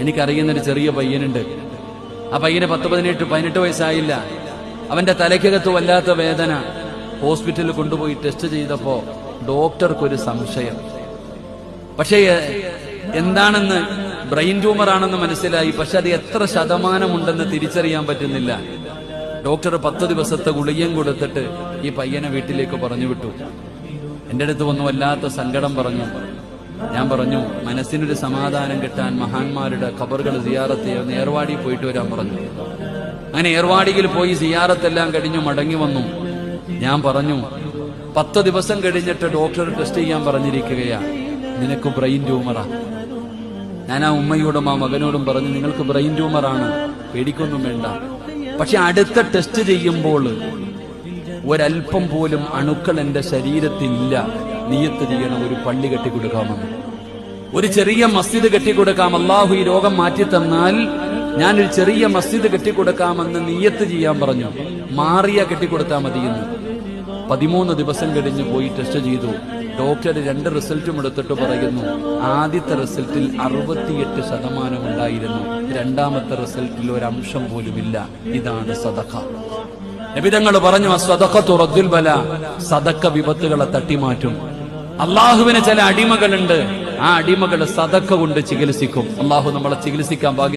എനിക്കറിയുന്നൊരു ചെറിയ പയ്യനുണ്ട്. ആ പയ്യന് 18 വയസ്സായില്ല. അവന്റെ തലയ്ക്കകത്ത് വല്ലാത്ത വേദന. ഹോസ്പിറ്റലിൽ കൊണ്ടുപോയി ടെസ്റ്റ് ചെയ്തപ്പോ ഡോക്ടർക്കൊരു സംശയം. പക്ഷേ എന്താണെന്ന്, ബ്രെയിൻ ട്യൂമർ ആണെന്ന് മനസ്സിലായി. പക്ഷെ അത് എത്ര ശതമാനമുണ്ടെന്ന് തിരിച്ചറിയാൻ പറ്റുന്നില്ല. ഡോക്ടർ 10 ദിവസത്തെ ഗുളികയും കൊടുത്തിട്ട് ഈ പയ്യനെ വീട്ടിലേക്ക് പറഞ്ഞു വിട്ടു. എന്റെ അടുത്ത് വന്നു വല്ലാത്ത സങ്കടം പറഞ്ഞു. ഞാൻ പറഞ്ഞു, മനസ്സിനൊരു സമാധാനം കിട്ടാൻ മഹാന്മാരുടെ ഖബറുകൾ സിയാറത്ത് ചെയ്യുന്ന ഏർവാടി പോയിട്ട് വരാൻ പറഞ്ഞു. അങ്ങനെ ഏർവാടിയിൽ പോയി സിയാറത്തെല്ലാം കഴിഞ്ഞു മടങ്ങി വന്നു. ഞാൻ പറഞ്ഞു, 10 ദിവസം കഴിഞ്ഞിട്ട് ഡോക്ടർ ടെസ്റ്റ് ചെയ്യാൻ പറഞ്ഞിരിക്കുകയാ, നിനക്ക് ബ്രെയിൻ ട്യൂമറാ. ഞാൻ ആ ഉമ്മയോടും ആ മകനോടും പറഞ്ഞു, നിങ്ങൾക്ക് ബ്രെയിൻ ട്യൂമറാണ്, പേടിക്കൊന്നും വേണ്ട. പക്ഷെ അടുത്ത ടെസ്റ്റ് ചെയ്യുമ്പോൾ ഒരൽപ്പം പോലും അണുക്കൾ എന്റെ ശരീരത്തിലില്ല. നിയത്ത് ചെയ്യണം, ഒരു പള്ളി കെട്ടിക്കൊടുക്കാമെന്ന്, ഒരു ചെറിയ മസ്ജിദ് കെട്ടിക്കൊടുക്കാം. അള്ളാഹു ഈ രോഗം മാറ്റി തന്നാൽ ഞാനൊരു ചെറിയ മസ്ജിദ് കെട്ടിക്കൊടുക്കാമെന്ന് നിയത്ത് ചെയ്യാൻ പറഞ്ഞു. മാറിയ കെട്ടിക്കൊടുത്താൽ മതിയെന്ന്. 13 ദിവസം കഴിഞ്ഞ് പോയി ടെസ്റ്റ് ചെയ്തു. ഡോക്ടർ 2 റിസൾട്ടും എടുത്തിട്ട് പറയുന്നു, ആദ്യത്തെ റിസൾട്ടിൽ 68% ഉണ്ടായിരുന്നു, രണ്ടാമത്തെ റിസൾട്ടിൽ ഒരു അംശം പോലുമില്ല. ഇതാണ് സദഖ. നബി തങ്ങൾ പറഞ്ഞു, അസ്സദഖത്തു റദ്ദുൽ ബലാ, സദഖ വിപത്തുകളെ തട്ടിമാറ്റും. അള്ളാഹുവിന് ചില അടിമകളുണ്ട്, ആ അടിമകളെ സദഖ കൊണ്ട് ചികിത്സിക്കും. അള്ളാഹു നമ്മളെ ചികിത്സിക്കാൻ ഭാഗ്യം